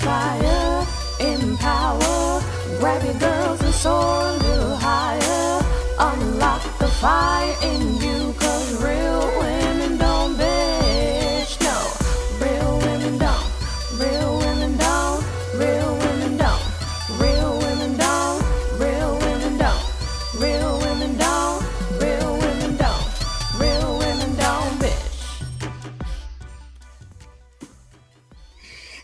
inspire, empower. Grab your girls and soar a little higher. Unlock the fire in you, 'cause real women don't bitch. No, real women don't. Real women don't. Real women don't. Real women don't. Real women don't. Real women don't. Real women don't. Real women don't bitch.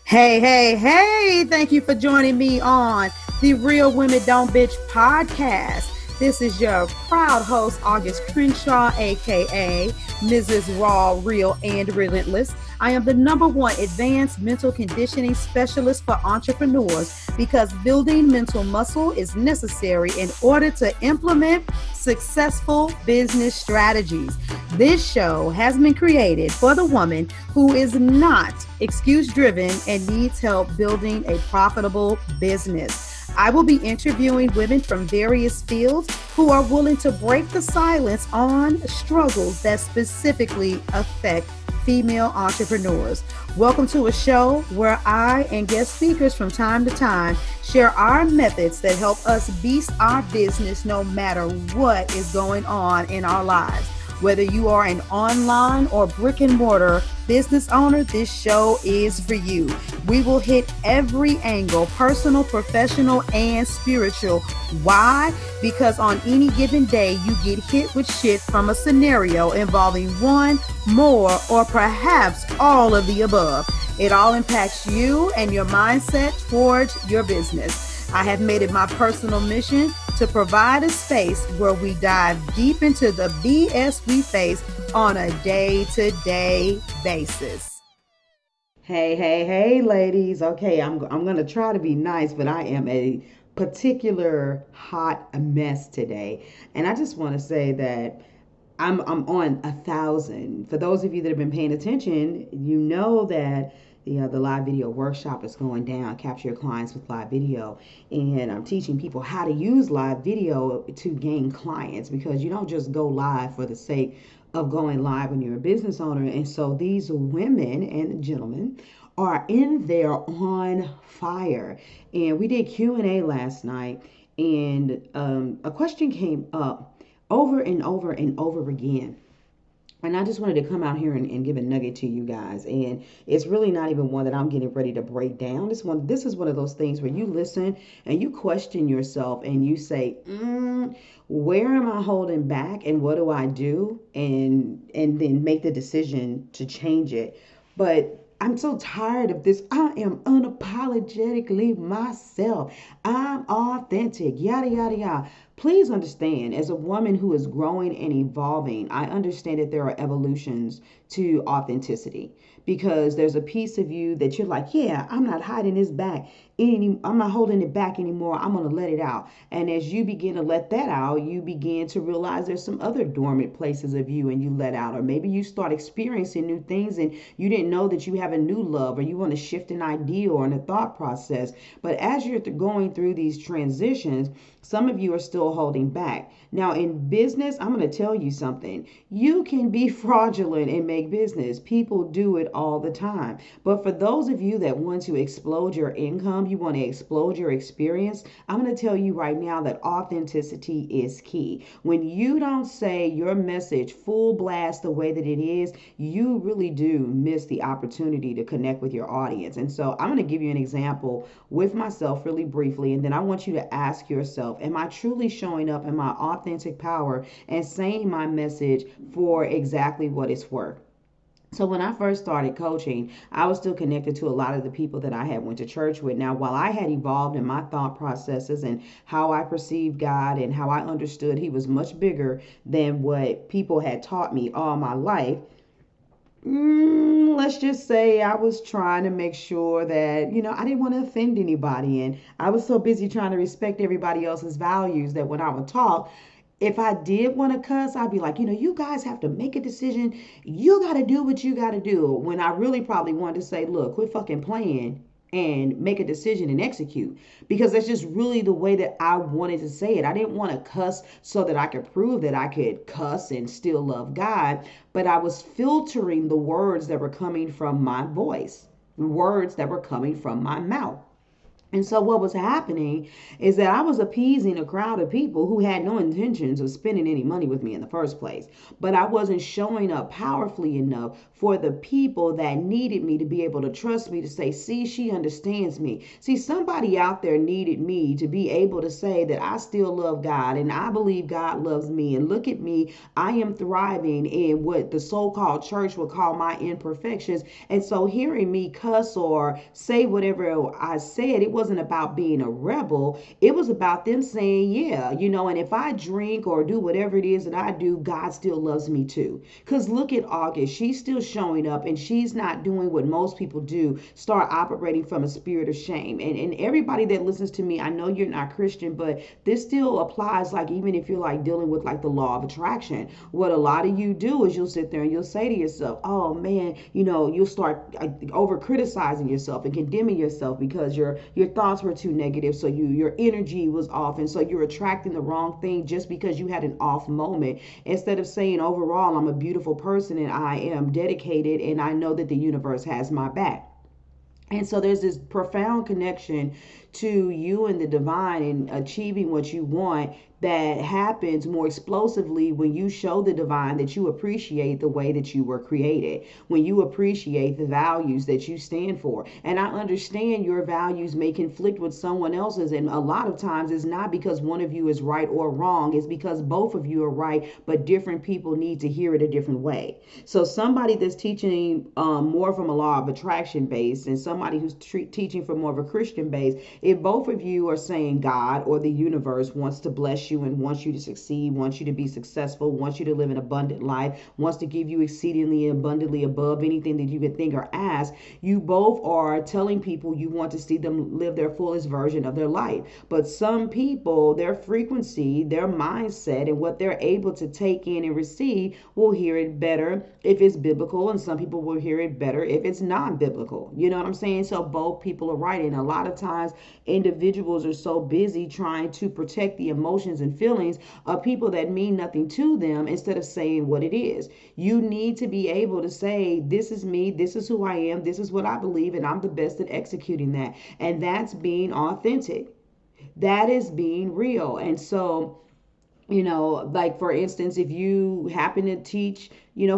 Hey, thank you for joining me on the Real Women Don't Bitch podcast. This is your proud host, August Crenshaw, aka Mrs. Raw, Real, and Relentless. I am the #1 advanced mental conditioning specialist for entrepreneurs because building mental muscle is necessary in order to implement successful business strategies. This show has been created for the woman who is not excuse-driven and needs help building a profitable business. I will be interviewing women from various fields who are willing to break the silence on struggles that specifically affect female entrepreneurs. Welcome to a show where I and guest speakers from time to time share our methods that help us beast our business no matter what is going on in our lives. Whether you are an online or brick and mortar business owner, this show is for you. We will hit every angle, personal, professional, and spiritual. Why? Because on any given day, you get hit with shit from a scenario involving one, more, or perhaps all of the above. It all impacts you and your mindset towards your business. I have made it my personal mission to provide a space where we dive deep into the BS we face on a day-to-day basis. Hey, ladies. Okay, I'm going to try to be nice, but I am a particular hot mess today. And I just want to say that I'm on 1,000. For those of you that have been paying attention, you know that the live video workshop is going down, Capture Your Clients with Live Video. And I'm teaching people how to use live video to gain clients, because you don't just go live for the sake of going live when you're a business owner. And so these women and gentlemen are in there on fire. And we did Q&A last night, and a question came up over and over and over again. And I just wanted to come out here and give a nugget to you guys. And it's really not even one that I'm getting ready to break down. This is one of those things where you listen and you question yourself and you say, where am I holding back and what do I do? And then make the decision to change it. But I'm so tired of this. I am unapologetically myself. I'm authentic, yada, yada, yada. Please understand, as a woman who is growing and evolving, I understand that there are evolutions to authenticity, because there's a piece of you that you're like, yeah, I'm not hiding this back. I'm not holding it back anymore. I'm going to let it out. And as you begin to let that out, you begin to realize there's some other dormant places of you and you let out. Or maybe you start experiencing new things and you didn't know that you have a new love, or you want to shift an idea or in a thought process. But as you're going through these transitions, some of you are still holding back. Now, in business, I'm going to tell you something. You can be fraudulent and make business. People do it all the time. But for those of you that want to explode your income, you want to explode your experience, I'm going to tell you right now that authenticity is key. When you don't say your message full blast the way that it is, you really do miss the opportunity to connect with your audience. And so I'm going to give you an example with myself really briefly, and then I want you to ask yourself, am I truly showing up in my authentic power and saying my message for exactly what it's worth? So when I first started coaching, I was still connected to a lot of the people that I had went to church with. Now, while I had evolved in my thought processes and how I perceived God and how I understood he was much bigger than what people had taught me all my life, let's just say I was trying to make sure that, I didn't want to offend anybody. And I was so busy trying to respect everybody else's values that when I would talk, if I did want to cuss, I'd be like, you guys have to make a decision. You got to do what you got to do. When I really probably wanted to say, look, quit fucking playing and make a decision and execute, because that's just really the way that I wanted to say it. I didn't want to cuss so that I could prove that I could cuss and still love God, but I was filtering the words that were coming from my voice. words that were coming from my mouth. And so what was happening is that I was appeasing a crowd of people who had no intentions of spending any money with me in the first place. But I wasn't showing up powerfully enough for the people that needed me to be able to trust me, to say, see, she understands me. See, somebody out there needed me to be able to say that I still love God and I believe God loves me. And look at me, I am thriving in what the so-called church would call my imperfections. And so hearing me cuss or say whatever I said, it wasn't about being a rebel. It was about them saying, yeah, and if I drink or do whatever it is that I do, God still loves me too. Because look at August. She's still showing up and she's not doing what most people do, start operating from a spirit of shame. And everybody that listens to me, I know you're not Christian, but this still applies, like even if you're like dealing with like the law of attraction. What a lot of you do is you'll sit there and you'll say to yourself, oh man, you'll start over criticizing yourself and condemning yourself because your thoughts were too negative, so your energy was off, and so you're attracting the wrong thing just because you had an off moment, instead of saying overall I'm a beautiful person and I am dedicated and I know that the universe has my back. And so there's this profound connection to you and the divine and achieving what you want that happens more explosively when you show the divine that you appreciate the way that you were created, when you appreciate the values that you stand for. And I understand your values may conflict with someone else's, and a lot of times it's not because one of you is right or wrong, it's because both of you are right, but different people need to hear it a different way. So somebody that's teaching more from a law of attraction base and somebody who's teaching from more of a Christian base, if both of you are saying God or the universe wants to bless you and wants you to succeed, wants you to be successful, wants you to live an abundant life, wants to give you exceedingly abundantly above anything that you could think or ask, you both are telling people you want to see them live their fullest version of their life. But some people, their frequency, their mindset, and what they're able to take in and receive will hear it better if it's biblical, and some people will hear it better if it's non-biblical. You know what I'm saying? So both people are right. And a lot of times individuals are so busy trying to protect the emotions and feelings of people that mean nothing to them instead of saying what it is. You need to be able to say, this is me, this is who I am, this is what I believe, and I'm the best at executing that. And that's being authentic. That is being real. And so, like for instance, if you happen to teach,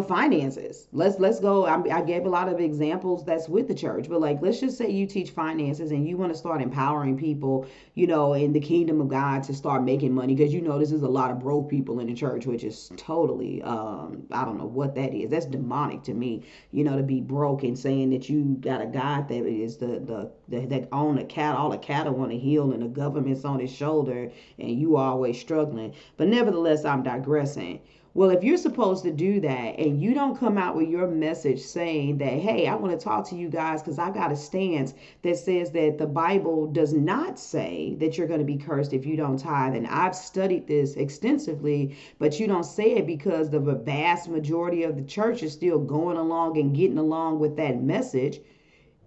finances, let's go. I gave a lot of examples that's with the church, but like, let's just say you teach finances and you want to start empowering people, in the kingdom of God to start making money. Because, this is a lot of broke people in the church, which is totally, I don't know what that is. That's demonic to me, to be broke and saying that you got a God that is that own a cat, all the cattle on a hill and the government's on his shoulder and you always struggling. But nevertheless, I'm digressing. Well, if you're supposed to do that and you don't come out with your message saying that, hey, I want to talk to you guys because I got a stance that says that the Bible does not say that you're going to be cursed if you don't tithe. And I've studied this extensively, but you don't say it because the vast majority of the church is still going along and getting along with that message,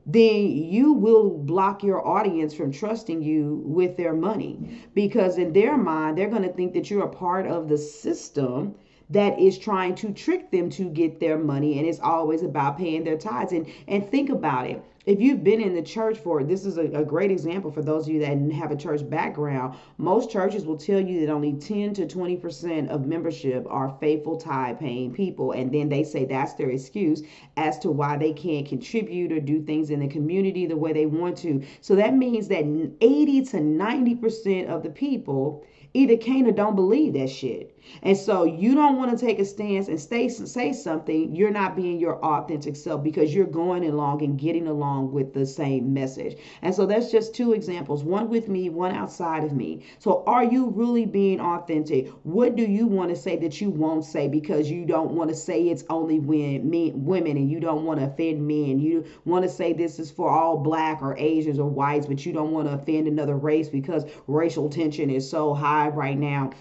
then you will block your audience from trusting you with their money. Because in their mind, they're going to think that you're a part of the system that is trying to trick them to get their money, and it's always about paying their tithes. And think about it. If you've been in the church this is a great example for those of you that have a church background. Most churches will tell you that only 10 to 20% of membership are faithful tithe paying people. And then they say that's their excuse as to why they can't contribute or do things in the community the way they want to. So that means that 80 to 90% of the people either can't or don't believe that shit. And so you don't want to take a stance and say something. You're not being your authentic self because you're going along and getting along with the same message. And so that's just two examples, one with me, one outside of me. So are you really being authentic? What do you want to say that you won't say because you don't want to say it's only women and you don't want to offend men? You want to say this is for all black or Asians or whites, but you don't want to offend another race because racial tension is so high right now.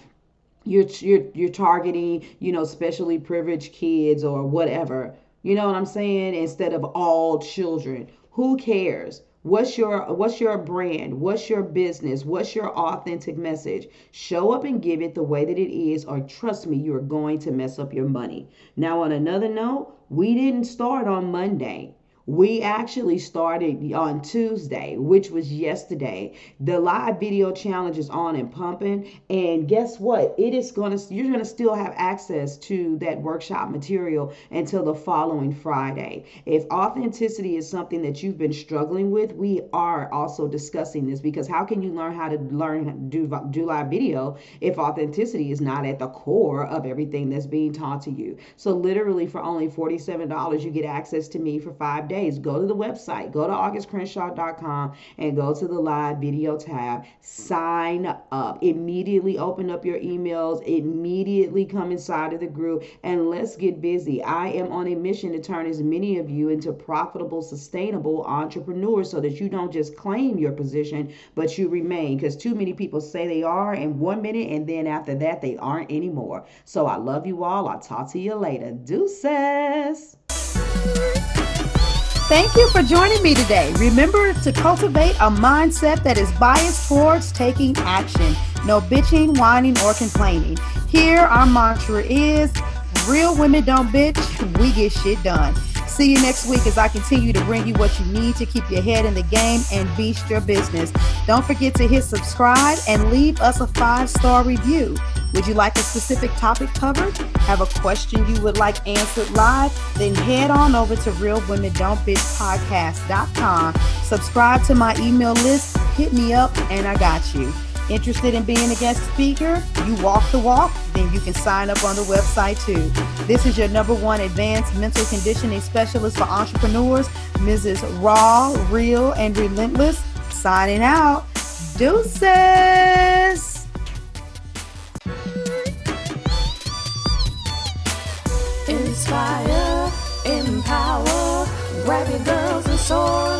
You're targeting, specially privileged kids or whatever. You know what I'm saying? Instead of all children. Who cares? What's your brand? What's your business? What's your authentic message? Show up and give it the way that it is, or trust me, you're going to mess up your money. Now, on another note, we didn't start on Monday. We actually started on Tuesday, which was yesterday. The live video challenge is on and pumping. And guess what? You're gonna still have access to that workshop material until the following Friday. If authenticity is something that you've been struggling with, we are also discussing this, because how can you learn how to do live video if authenticity is not at the core of everything that's being taught to you? So literally for only $47, you get access to me for 5 days. Go to the website, go to augustcrenshaw.com and go to the live video tab. Sign up. Immediately open up your emails. Immediately come inside of the group and let's get busy. I am on a mission to turn as many of you into profitable, sustainable entrepreneurs so that you don't just claim your position, but you remain. Because too many people say they are in 1 minute and then after that they aren't anymore. So I love you all. I'll talk to you later. Deuces. Thank you for joining me today. Remember to cultivate a mindset that is biased towards taking action. No bitching, whining, or complaining. Here, our mantra is, real women don't bitch, we get shit done. See you next week as I continue to bring you what you need to keep your head in the game and beast your business. Don't forget to hit subscribe and leave us a 5-star review. Would you like a specific topic covered? Have a question you would like answered live? Then head on over to realwomen.don't bitch.podcast.com. Subscribe to my email list, hit me up, and I got you. Interested in being a guest speaker? You walk the walk? Then you can sign up on the website too. This is your #1 advanced mental conditioning specialist for entrepreneurs, Mrs. Raw, Real, and Relentless, signing out. Deuces! Inspire, empower, grab your girls and soar.